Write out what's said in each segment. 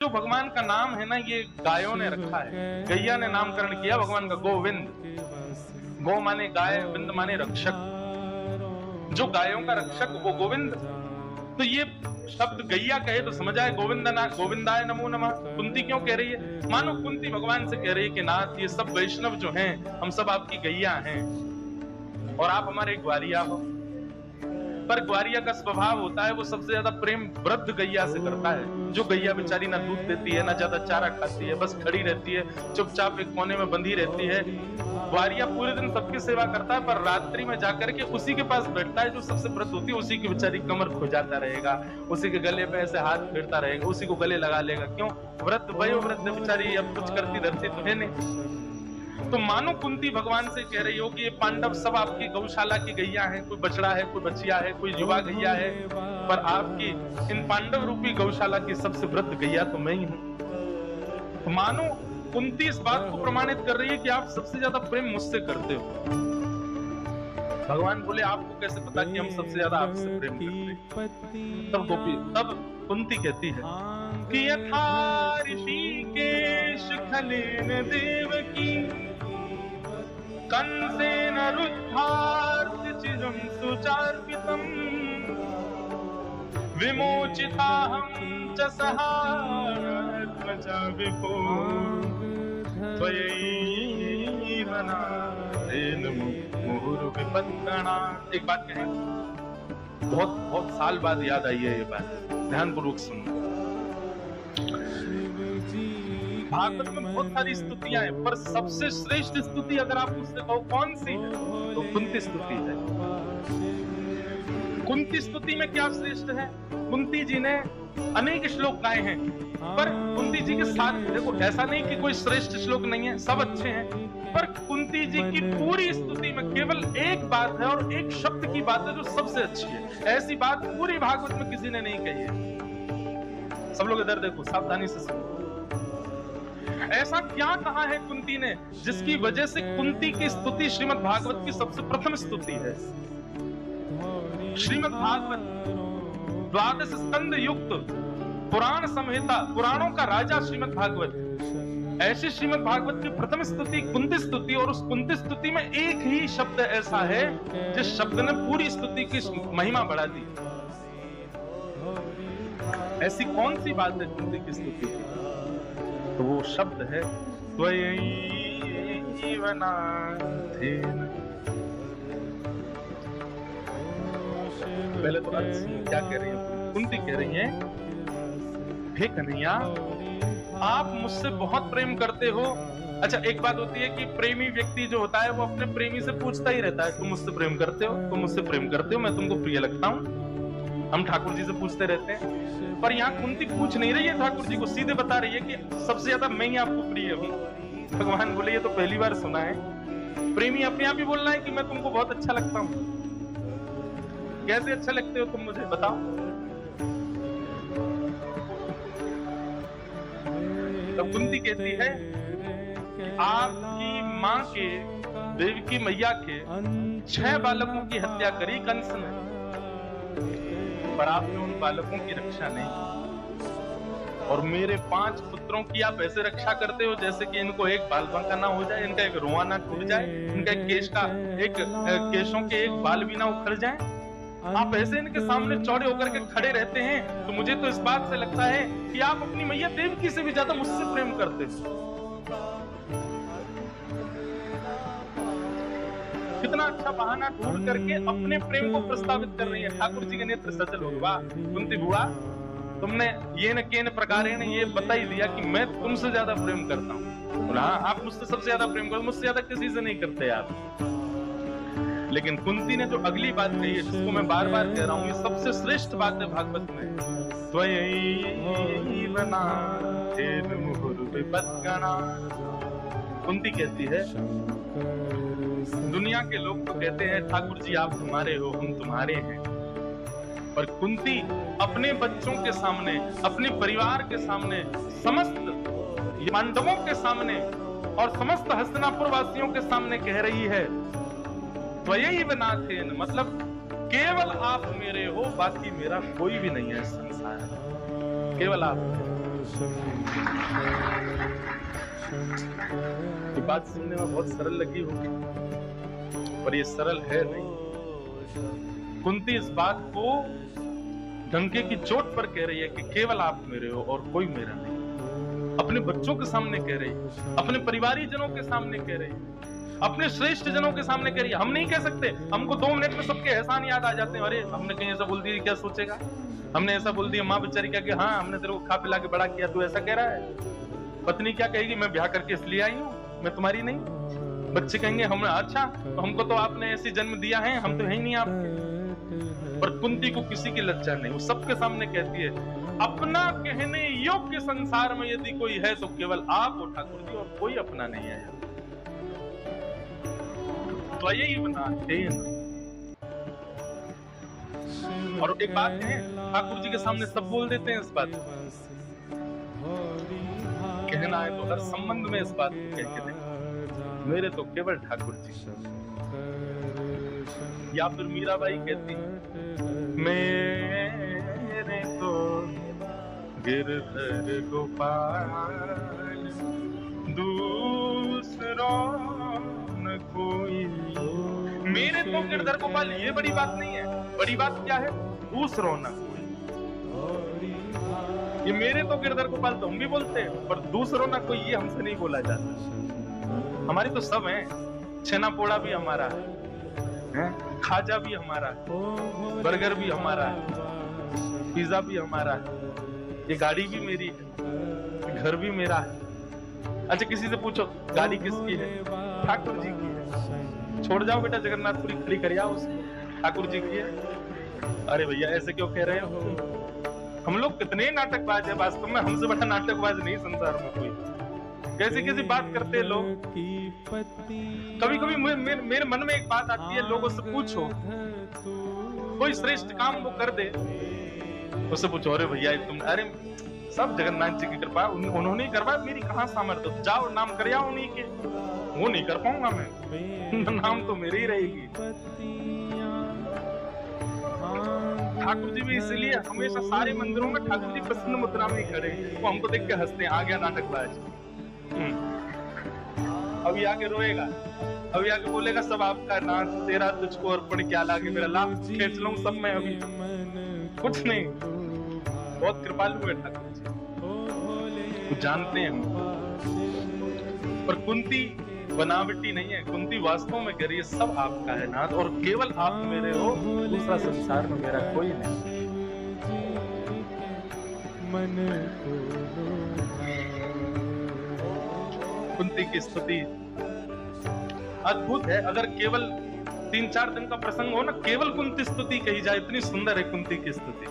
जो भगवान का नाम है ना, ये गायों ने रखा है। गैया ने नामकरण किया भगवान का, गोविंद। गो माने गाय, विंद माने रक्षक। जो गायों का रक्षक वो गोविंद। तो ये शब्द गैया कहे तो समझ आए गोविंदाय नमो नमः। कुंती क्यों कह रही है? मानो कुंती भगवान से कह रही है कि नाथ, ये सब वैष्णव जो हैं, हम सब आपकी गैया हैं और आप हमारे ग्वारिया हो। पर ग्वारिया का स्वभाव होता है, वो सबसे ज्यादा प्रेम वृद्ध गैया से करता है। जो गैया बेचारी ना दूध देती है, ना ज्यादा चारा खाती है, बस खड़ी रहती है, चुपचाप एक कोने में बंधी रहती है। ग्वारिया पूरे दिन सबकी सेवा करता है, पर रात्रि में जाकर के उसी के पास बैठता है जो सबसे वृद्ध होती है। उसी की बेचारी कमर खुजाता रहेगा, उसी के गले पे ऐसे हाथ फेरता रहेगा, उसी को गले लगा लेगा। क्यों? वृद्ध वयोवृद्ध बेचारी अब कुछ करती धरती तो है नहीं। तो मानो कुंती भगवान से कह रही हो कि ये पांडव सब आपकी गौशाला की गैया हैं। कोई बछड़ा है, कोई बछिया है, कोई युवा गैया है, पर आपकी इन पांडव रूपी गौशाला की सबसे वृद्ध गैया तो मैं ही हूं। तो मानो कुंती इस बात को प्रमाणित कर रही है कि आप सबसे ज्यादा प्रेम मुझसे करते हो। भगवान बोले, आपको कैसे पता कि हम सबसे ज्यादा आपसे प्रेम करते हैं? तब कुंती कहती है कि यथा ऋषिकेश खलेन देवकी कंसेन रुद्धार्थ चिरं सुचार्पितम् विमोचिताहं च सहात्मजा विभो त्वयैव नाथेन मुहुर्विपत्कणा। एक बात कहें, बहुत साल बाद याद आई है ये बात, ध्यानपूर्वक सुनो। भागवत में बहुत सारी स्तुतियां हैं, पर सबसे श्रेष्ठ स्तुति अगर आप मुझसे कहो कौन सी है, तो कुंती स्तुति है। कुंती स्तुति में क्या श्रेष्ठ है? कुंती जी ने अनेक श्लोक गाए हैं, पर कुंती जी के साथ देखो, ऐसा नहीं कि कोई श्रेष्ठ श्लोक नहीं है, सब अच्छे हैं, पर कुंती जी की पूरी स्तुति में केवल एक बात है और एक शब्द की बात है जो सबसे अच्छी है। ऐसी बात पूरी भागवत में किसी ने नहीं कही है। सब लोग इधर देखो, सावधानी से सुनो। ऐसा क्या कहा है कुंती ने जिसकी वजह से कुंती की स्तुति श्रीमद् भागवत की सबसे प्रथम स्तुति है? श्रीमद् भागवत 12 स्कंद युक्त पुराण संहिता, पुराणों का राजा श्रीमद् भागवत। ऐसी श्रीमद् भागवत की प्रथम स्तुति कुंती स्तुति, और उस कुंती स्तुति में एक ही शब्द ऐसा है जिस शब्द ने पूरी स्तुति की महिमा बढ़ा दी। ऐसी कौन सी बात है कुंती की स्तुति की? तो वो शब्द है त्वयैव नाथेन। पहले तो अर्थ सुनो, क्या कह रही है कुंती? कह रही है, हे कन्हैया, आप मुझसे बहुत प्रेम करते हो। अच्छा, एक बात होती है कि प्रेमी व्यक्ति जो होता है वो अपने प्रेमी से पूछता ही रहता है, तुम मुझसे प्रेम करते हो, तुम मुझसे प्रेम करते हो, मैं तुमको प्रिय लगता हूं। हम ठाकुर जी से पूछते रहते हैं, पर यहाँ कुंती पूछ नहीं रही है ठाकुर जी को, सीधे बता रही है कि सबसे ज्यादा मैं ही आपको प्रिय हूँ। भगवान बोले, ये तो पहली बार सुना है। प्रेमी अपने आप ही बोल रहा है कि मैं तुमको बहुत अच्छा लगता हूँ। कैसे अच्छा लगते हो तुम मुझे, बताओ। तो कुंती कहती है कि आपकी माँ के, देवकी मैया के 6 बालकों की हत्या करी कंस ने, पर आपने उन बालकों की रक्षा नहीं। और मेरे 5 पुत्रों की आप ऐसे रक्षा करते हो जैसे कि इनको एक बाल बांका ना हो जाए, इनका एक रोआ ना टूट जाए, इनका केशों के एक बाल भी ना उखड़ जाए। आप ऐसे इनके सामने चौड़े होकर के खड़े रहते हैं। तो मुझे तो इस बात से लगता है कि आप अपनी मैया देवकी से भी ज्यादा मुझसे प्रेम करते हो। कितना अच्छा बहाना ढूंढ करके अपने प्रेम को प्रस्तावित कर रही है। ठाकुर जी के नेत्र सजल हो, वाह कुंती बुआ, तुमने ये न केन प्रकारेण ये बता ही दिया कि मैं तुमसे ज्यादा प्रेम करता हूँ। बोला, हाँ, आप मुझसे सबसे ज्यादा प्रेम करते, मुझसे ज्यादा किसी से नहीं करते आप। लेकिन कुंती ने जो अगली बात कही है, जिसको मैं बार बार कह रहा हूँ, ये सबसे श्रेष्ठ बात है भागवत में। त्वयैव नाथेन मुहुर्विपत्कणा। कुंती कहती है, दुनिया के लोग तो कहते हैं ठाकुर जी आप हमारे हो, हम तुम्हारे हैं, पर कुंती अपने बच्चों के सामने, अपने परिवार के सामने, समस्त पांडवों के सामने और समस्त हस्तिनापुर वासियों के सामने कह रही है, त्वयैव नाथेन, मतलब केवल आप मेरे हो, बाकी मेरा कोई भी नहीं है इस संसार में, केवल आप। ये बात सुनने में बहुत सरल लगी होगी, पर ये सरल है नहीं। कुंती इस बात को डंके की चोट पर कह रही है कि केवल आप मेरे हो और कोई मेरा नहीं। अपने बच्चों के सामने कह रही, अपने परिवारी जनों के सामने कह रही, अपने श्रेष्ठ जनों के सामने कह रही। हम नहीं कह सकते, हमको 2 मिनट में सबके एहसान याद आ जाते हैं। अरे हमने कहीं ऐसा बोल दिया, क्या सोचेगा, हमने ऐसा बोल दिया, माँ बेचारी क्या कि हाँ हमने तेरे को खा पिला के बड़ा किया, तू ऐसा कह रहा है। पत्नी क्या कहेगी, मैं ब्याह करके इसलिए आई हूँ, मैं तुम्हारी नहीं। बच्चे कहेंगे हम, अच्छा तो हमको तो आपने ऐसे जन्म दिया है, हम तो है ही नहीं आपके। पर कुंती को किसी की लज्जा नहीं, वो सबके सामने कहती है, अपना कहने योग्य संसार में यदि कोई है तो केवल आप हो ठाकुर जी, और कोई अपना नहीं है। तो यही बनाते हैं। और एक बात है, ठाकुर जी के सामने सब बोल देते हैं इस बात को। कहना है तो हर संबंध में इस बात को कह के दें, मेरे तो केवल ठाकुर जी। या फिर मीराबाई कहती, मेरे तो गिरधर गोपाल, दूसरों न कोई। मेरे तो गिरधर गोपाल, ये बड़ी बात नहीं है। बड़ी बात क्या है, दूसरों न कोई। ये मेरे तो गिरधर गोपाल तो हम भी बोलते हैं, पर दूसरों न कोई ये हमसे नहीं बोला जाता। हमारी तो सब है, छेना पोड़ा भी हमारा है, खाजा भी हमारा है, बर्गर भी हमारा है, पिज्जा भी हमारा है, ये गाड़ी भी मेरी है, घर भी मेरा है। अच्छा किसी से पूछो गाड़ी किसकी है, ठाकुर जी की है। छोड़ जाओ बेटा जगन्नाथपुरी खड़ी कर आओ, उसको ठाकुर जी की है। अरे भैया ऐसे क्यों कह रहे हो, हम लोग कितने नाटकबाज है, वास्तव में हमसे बड़ा नाटकबाज नहीं संसार में कोई। कैसी कैसी बात करते हैं लोग। कभी कभी मेरे मन में एक बात आती है, लोगों से पूछो कोई श्रेष्ठ काम वो कर दे, उससे पूछो अरे भैया तुम, अरे सब जगन्नाथ जी की कृपा, उन्होंने ही करवाया, मेरी कहाँ सामर्थ्य, जाओ नाम कर आओ उन्हीं के। वो नहीं कर पाऊंगा मैं, नाम तो मेरी ही रहेगी। ठाकुर जी भी इसीलिए हमेशा सारे मंदिरों में ठाकुर जी प्रसन्न मुद्रा में खड़े, वो हमको देख के हंसते हैं, आ गया नाटकबाज। अभी आके रोएगा, अभी आके बोलेगा सब आपका नाथ, तेरा तुझको अर्पण क्या लागे, मेरा लाभ खींच लूं सब मैं, अभी कुछ नहीं। बहुत कृपालु है ठाकुर जी, वो जानते हैं। पर कुंती बनावटी नहीं है, कुंती वास्तव में कह रही है सब आपका है नाथ, और केवल आप मेरे हो, दूसरा संसार में मेरा कोई नहीं। कुंती की स्तुति अद्भुत है। अगर केवल 3-4 दिन का प्रसंग हो ना, केवल कुंती स्तुति कही जाए, इतनी सुंदर है कुंती की स्तुति।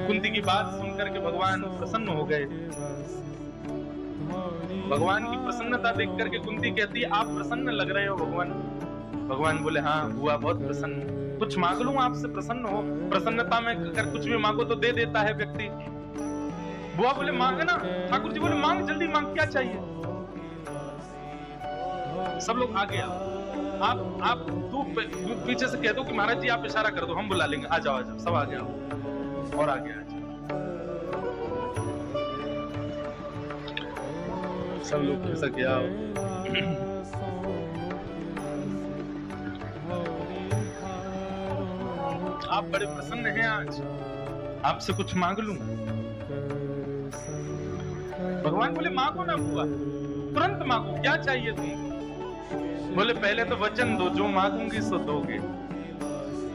कुंती की बात सुनकर के भगवान प्रसन्न हो गए। भगवान की प्रसन्नता देख करके कुंती कहती है आप प्रसन्न लग रहे हो भगवान। भगवान बोले हाँ हुआ बहुत प्रसन्न, कुछ मांग लूं आपसे, प्रसन्न हो। प्रसन्नता में अगर कुछ भी मांगो तो दे देता है व्यक्ति। बुआ बोले मांगना, ठाकुर जी बोले मांग, जल्दी मांग, क्या चाहिए। सब लोग आगे आओ, आप तू पीछे से कह दो कि महाराज जी आप इशारा कर दो, हम बुला लेंगे, आ जाओ आ जाओ, सब आगे आओ और आगे आ जाओ। सब लोग ऐसा किया। आप बड़े प्रसन्न हैं आज, आपसे कुछ मांग लूं। भगवान बोले मांगो ना बुआ, तुरंत मांगो, क्या चाहिए तुमको। बोले पहले तो वचन दो, जो मांगूंगी सो दोगे।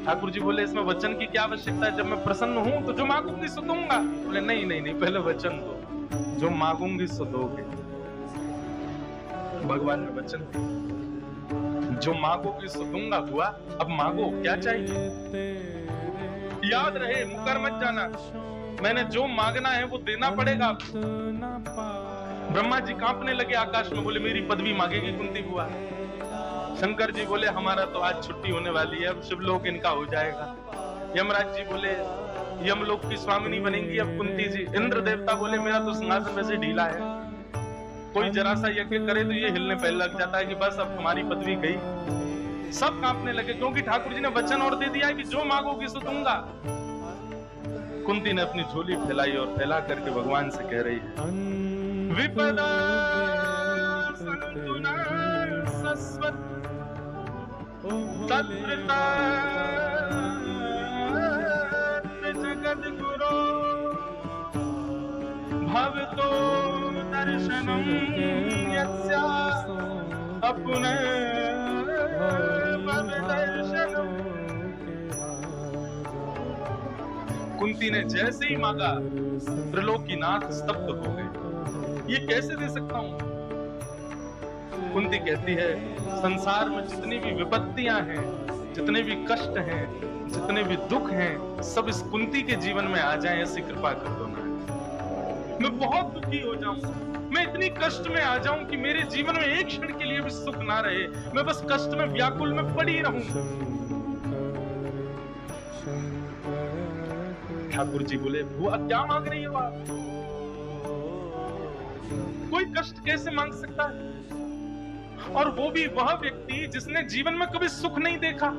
ठाकुर जी बोले इसमें वचन की क्या आवश्यकता है, जब मैं प्रसन्न हूं तो जो मांगूंगी सो दूंगा। बोले नहीं नहीं नहीं, पहले वचन दो, जो मांगूंगी सो दोगे। भगवान ने वचन दिया, जो मांगोगी सो दूंगा बुआ, अब मांगो क्या चाहिए। याद रहे, मुकर मत जाना, मैंने जो मांगना है वो देना पड़ेगा। ब्रह्मा जी कांपने लगे आकाश में, बोले मेरी पदवी मांगेगी कुंती बुआ। शंकर जी बोले हमारा तो आज छुट्टी होने वाली है, अब शिवलोक इनका हो जाएगा। यमराज जी बोले यमलोक की स्वामिनी बनेंगी अब कुंती जी। इंद्र देवता बोले मेरा तो सिंहासन वैसे ढीला है, कोई जरा सा यज्ञ करे तो ये हिलने पहले लग जाता है कि बस अब हमारी पदवी गई। सब कांपने लगे, क्योंकि ठाकुर जी ने वचन और दे दिया है कि जो मांगोगी सो दूंगा। कुंती ने अपनी झोली फैलाई और फैला करके भगवान से कह रही है, विपदा संतुना सस्वत तत्रता जगद गुरो भवतो दर्शनम यस्या अपुनः दर्शनम। कुंती ने जैसे ही मांगा, त्रिलोकीनाथ स्तब्ध हो गए। ये कैसे दे सकता हूं? कुंती कहती है, संसार में जितनी भी विपत्तियां हैं, जितने भी कष्ट हैं, जितने भी दुख हैं, सब इस कुंती के जीवन में आ जाएं, ऐसी कृपा कर दो ना। मैं बहुत दुखी हो जाऊं, मैं इतनी कष्ट में आ जाऊं कि मेरे जीवन में एक क्षण के लिए भी सुख ना रहे, मैं बस कष्ट में व्याकुल में पड़ी रहूं। ठाकुर जी बोले, वो क्या मांग रही है बात? कोई कष्ट कैसे मांग सकता है? और वो भी वह व्यक्ति जिसने जीवन में कभी सुख नहीं देखा।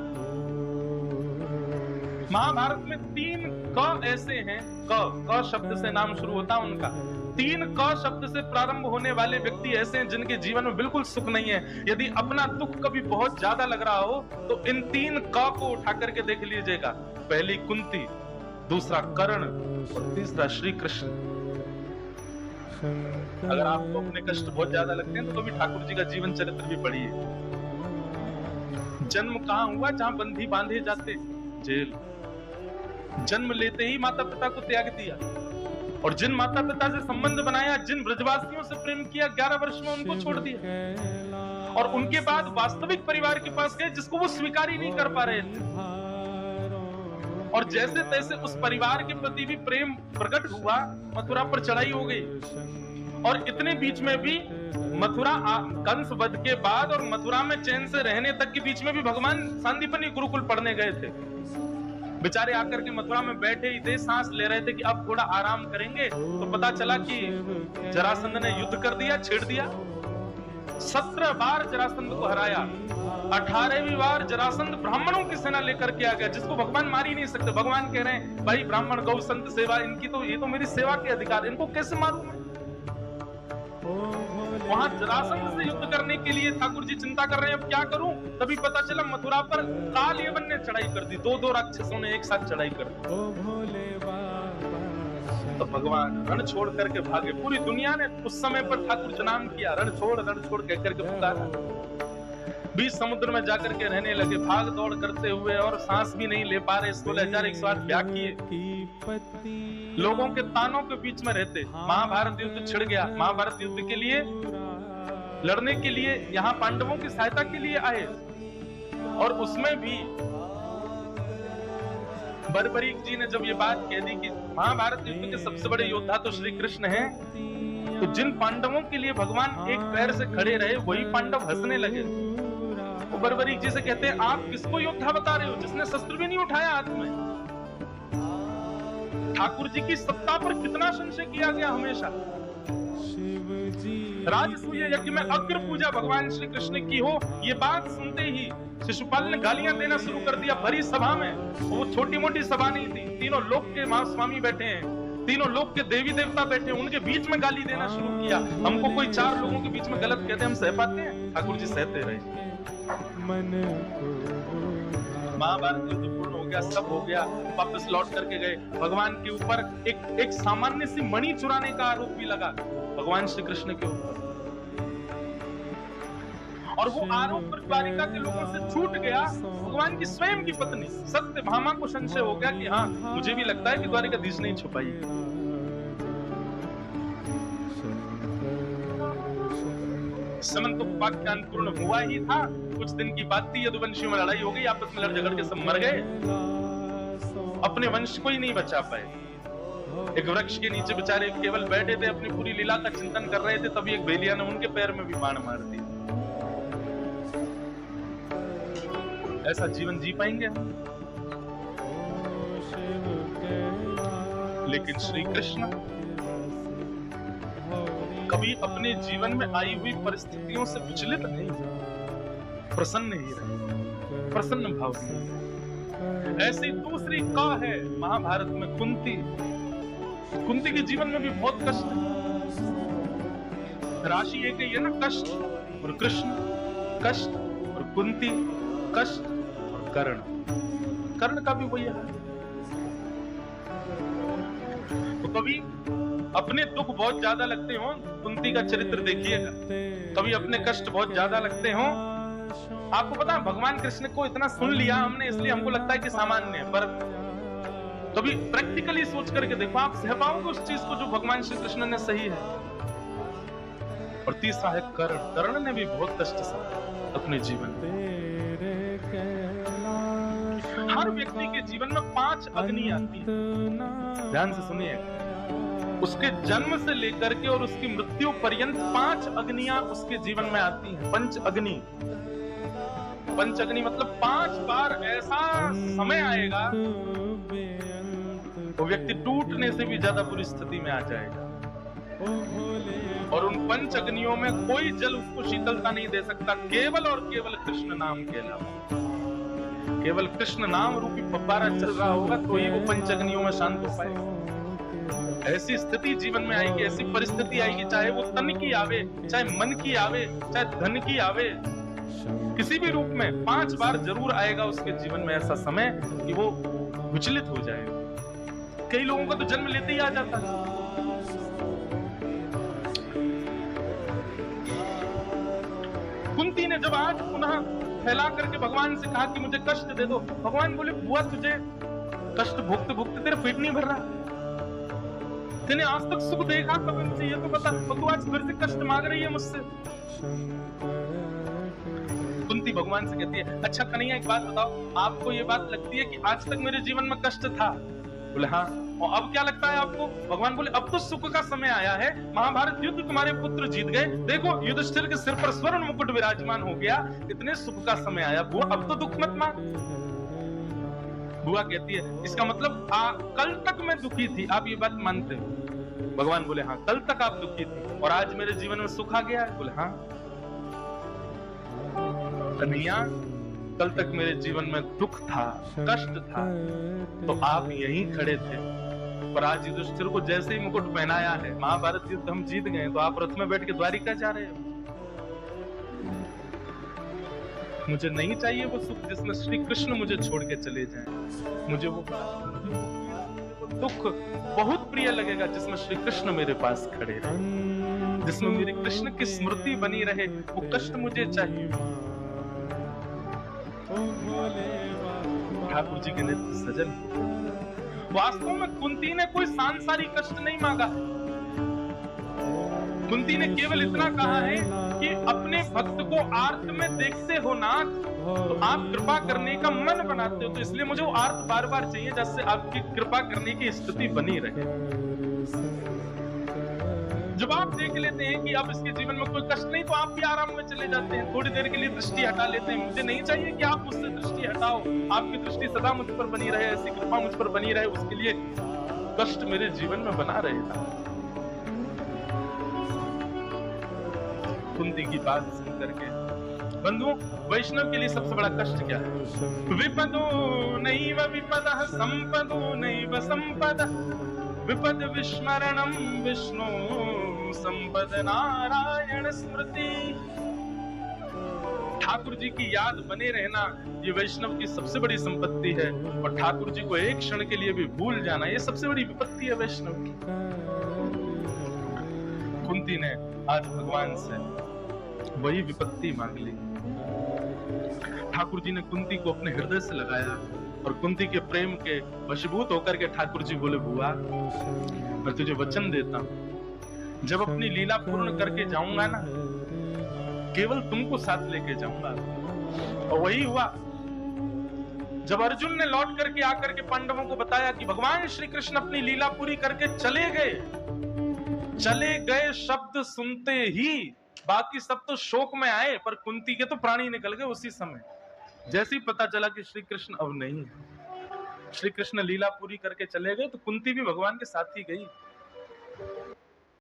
महाभारत में 3 क ऐसे हैं, क शब्द से नाम शुरू होता है उनका। 3 क शब्द से प्रारंभ होने वाले व्यक्ति ऐसे हैं जिनके जीवन में बिल्कुल सुख नहीं है। यदि अपना दुख कभी बहुत ज्यादा लग रहा हो तो इन 3 क को उठा करके देख लीजिएगा। पहली कुंती, दूसरा कर्ण और तीसरा श्री कृष्ण। अगर आपको अपने कष्ट बहुत ज्यादा लगते हैं तो कभी ठाकुर जी का जीवन चरित्र भी पढ़िए। जन्म कहाँ हुआ? जहां बंदी बांधे जाते, जेल। जन्म लेते ही माता पिता को त्याग दिया, और जिन माता पिता से संबंध बनाया, जिन ब्रजवासियों से प्रेम किया, 11 वर्ष में उनको छोड़ दिया। और उनके बाद वास्तविक परिवार के पास गए जिसको वो स्वीकार ही नहीं कर पा रहे थे। और जैसे तैसे उस परिवार के प्रति भी प्रेम प्रकट हुआ, मथुरा पर चढ़ाई हो गई। और इतने बीच में भी मथुरा कंस वध के बाद और मथुरा में चैन से रहने तक के बीच में भी भगवान सांदीपनि गुरुकुल पढ़ने गए थे। बेचारे आकर के मथुरा में बैठे ही थे, सांस ले रहे थे कि अब थोड़ा आराम करेंगे, तो पता चला कि जरासंध ने युद्ध कर दिया, छेड़ दिया। 17 बार जरासंध को हराया। 18वीं बार जरासंध ब्राह्मणों की सेना लेकर के आ गया, जिसको भगवान मार ही नहीं सकते। भगवान कह रहे हैं, भाई ब्राह्मण गौ संत सेवा, इनकी तो ये तो मेरी सेवा के अधिकार, इनको कैसे मारूं मैं? वहां जरासंध से युद्ध करने के लिए ठाकुर जी चिंता कर रहे हैं, अब क्या करूं? तभी पता चला मथुरा पर काल यवन ने चढ़ाई कर दी। 2 राक्षसों ने एक साथ चढ़ाई कर दी। तो भगवान रण छोड़ करके भागे। पूरी दुनिया ने उस समय पर ठाकुर जी नाम किया, रण छोड़ कह करके पुकारा। बीच समुद्र में जाकर के रहने लगे, भाग दौड़ करते हुए, और सांस भी नहीं ले पा रहे। 16,108 ब्याह किए, लोगों के तानों के बीच में रहते। महाभारत युद्ध छिड़ गया। महाभारत युद्ध के लिए लड़ने के लिए यहाँ पांडवों की सहायता के लिए आए, और उसमें भी बर्बरीक जी ने जब ये बात कह दी कि महाभारत युद्ध के सबसे बड़े योद्धा तो श्री कृष्ण हैं, तो जिन पांडवों के लिए भगवान एक पैर से खड़े रहे, वही पांडव हंसने लगे। वो बर्बरीक जी से कहते हैं, आप किसको योद्धा बता रहे हो जिसने शस्त्र भी नहीं उठाया हाथ में? ठाकुर जी की सत्ता पर कितना संशय किया गया हमेशा। राजसूय यज्ञ में अग्र पूजा भगवान श्री कृष्ण की हो, ये बात सुनते ही शिशुपाल ने गालियां देना शुरू कर दिया भरी सभा में। वो छोटी मोटी सभा नहीं थी, तीनों लोक के महास्वामी बैठे हैं, तीनों लोक के देवी देवता बैठे हैं, उनके बीच में गाली देना शुरू किया। हमको कोई 4 लोगों के बीच में गलत कहते, हम सह पाते हैं? ठाकुर जी सहते रहे। महाभारत युद्ध पूर्ण हो गया, सब हो गया, वापस लौट करके गए। भगवान के ऊपर एक सामान्य सी मणि चुराने का आरोप भी लगा भगवान श्री कृष्ण के ऊपर, और वो आरोप पर द्वारिका के लोगों से छूट गया। भगवान की स्वयं की पत्नी सत्यभामा को संशय हो गया कि हाँ, मुझे भी लगता है कि द्वारिकाधीश नहीं छुपाई। समन तो उपाख्यान पूर्ण हुआ ही था, कुछ दिन की बात थी। यदुवंशियों में लड़ाई हो गई, आपस में लड़ झगड़ के सब मर गए, अपने वंश को ही नहीं बचा पाए। एक वृक्ष के नीचे बेचारे केवल बैठे थे, अपनी पूरी लीला का चिंतन कर रहे थे, तभी एक भेलिया ने उनके पैर में भी बाण मार दिया। ऐसा जीवन जी पाएंगे? लेकिन श्री कृष्ण कभी अपने जीवन में आई हुई परिस्थितियों से विचलित नहीं, प्रसन्न ही रहे, प्रसन्न भाव से। ऐसी दूसरी का है महाभारत में कुंती। कुंती के जीवन में भी बहुत कष्ट है। राशि एक ही है ना, कष्ट और कृष्ण, कष्ट और कुंती, कष्ट और कर्ण। कर्ण का भी वही है। तो कभी अपने दुख बहुत ज्यादा लगते हो, कुंती का चरित्र देखिएगा, कभी अपने कष्ट बहुत ज्यादा लगते हो। आपको पता है भगवान कृष्ण को इतना सुन लिया हमने, इसलिए हमको लगता है कि सामान्य है, पर कभी प्रैक्टिकली सोच करके देखो, आप सह पाओगे उस चीज को जो भगवान श्री कृष्ण ने सही है। और तीसरा है कर्ण। कर्ण ने भी बहुत कष्ट सहा अपने जीवन में। हर व्यक्ति के जीवन में 5 अग्नि आती है, ध्यान से सुनिए। उसके जन्म से लेकर के और उसकी मृत्यु पर्यंत 5 अग्नियां उसके जीवन में आती हैं। पंच अग्नि, पंच अग्नि मतलब 5 बार ऐसा समय आएगा वो व्यक्ति टूटने से भी ज्यादा बुरी स्थिति में आ जाएगा। और उन पंच अग्नियों में कोई जल उसको शीतलता नहीं दे सकता, केवल और केवल कृष्ण नाम के अलावा। केवल कृष्ण नाम रूपी फव्वारा चल रहा होगा तो ही वो पंच अग्नियों में शांत हो पाएगा। ऐसी स्थिति जीवन में आएगी, ऐसी परिस्थिति आएगी, चाहे वो तन की आवे, चाहे मन की आवे, चाहे धन की आवे, किसी भी रूप में 5 बार जरूर आएगा उसके जीवन में ऐसा समय कि वो विचलित हो जाएगा। कई लोगों का तो जन्म लेते ही आ जाता है। कुंती ने जब आज पुनः फैला करके भगवान से कहा कि मुझे कष्ट दे दो, भगवान बोले बुआ तुझे कष्ट भुगते भुगते तेरा पेट नहीं भर रहा, तूने आज तक सुख देखा कभी मुझे ये तो बता, और तू आज फिर से कष्ट मांग रही है मुझसे। कुंती भगवान से कहती है, अच्छा कन्हैया एक बात बताओ, आपको ये बात लगती है कि आज तक मेरे जीवन में कष्ट था? बोले हाँ। और अब क्या लगता है आपको? भगवान बोले अब तो सुख का समय आया है, महाभारत युद्ध तुम्हारे पुत्र जीत गए, देखो युधिष्ठिर के सिर पर स्वर्ण मुकुट विराजमान हो गया, इतने सुख का समय आया, बुआ अब तो दुख मत मान। बुआ कहती है इसका मतलब कल तक मैं दुखी थी, आप ये बात मानते हो? भगवान बोले हाँ, कल तक आप दुखी थी और आज मेरे जीवन में सुख आ गया है। बोले हाँ। कन्हैया कल तक मेरे जीवन में दुख था, कष्ट था, तो आप यहीं खड़े थे, पर आज युधिष्ठिर को जैसे ही मुकुट पहनाया है, महाभारत युद्ध हम जीत गए, तो आप रथ में बैठ के द्वारिका जा रहे हो। मुझे नहीं चाहिए वो सुख जिसमें श्री कृष्ण मुझे छोड़ के चले जाएं। मुझे वो दुख बहुत प्रिय लगेगा जिसमें श्री कृष्ण मेरे पास खड़े रहे, जिसमें मेरे कृष्ण की स्मृति बनी रहे। वो कष्ट मुझे चाहिए। ठाकुर जी के नेत्र सजल। वास्तव में कुंती ने कोई सांसारिक कष्ट नहीं मांगा। कुंती ने केवल इतना कहा है कि अपने भक्त को आर्त में देखते हो नाथ, तो आप कृपा करने का मन बनाते हो, तो इसलिए मुझे वो आर्त बार बार चाहिए जिससे आपकी कृपा करने की स्थिति बनी रहे। जब आप देख लेते हैं कि अब इसके जीवन में कोई कष्ट नहीं, तो आप भी आराम में चले जाते हैं, थोड़ी देर के लिए दृष्टि हटा लेते हैं। मुझे नहीं चाहिए कि आप मुझसे दृष्टि हटाओ, आपकी दृष्टि सदा मुझ पर बनी रहे, ऐसी कृपा मुझ पर बनी रहे, उसके लिए कष्ट मेरे जीवन में बना रहेगा। कुंती की बात सुन करके बंधुओं, वैष्णव के लिए सबसे बड़ा कष्ट क्या है? विपदो नैव विपदः संपदो नैव संपदः, विपद विस्मरणं विष्णु संपद नारायण स्मृति। ठाकुर जी की याद बने रहना ये वैष्णव की सबसे बड़ी संपत्ति है, और ठाकुर जी को एक क्षण के लिए भी भूल जाना ये सबसे बड़ी विपत्ति है वैष्णव की। कुंती ने आज भगवान से वही विपत्ति मांग ली। ठाकुर जी ने कुंती को अपने हृदय से लगाया और कुंती के प्रेम के वशीभूत होकर के ठाकुर जी बोले बुआ मैं तुझे वचन देता हूं, जब अपनी लीला पूर्ण करके जाऊंगा ना, केवल तुमको साथ लेके जाऊंगा। और वही हुआ। जब अर्जुन ने लौट करके आकर के पांडवों को बताया कि भगवान श्री कृष्ण अपनी लीला पूरी करके चले गए शब्द सुनते ही बाकी सब तो शोक में आए, पर कुंती के तो प्राणी निकल गए उसी समय। जैसे ही पता चला कि श्री कृष्ण अब नहीं है, श्री कृष्ण लीला पूरी करके चले गए, तो कुंती भी भगवान के साथ ही गई।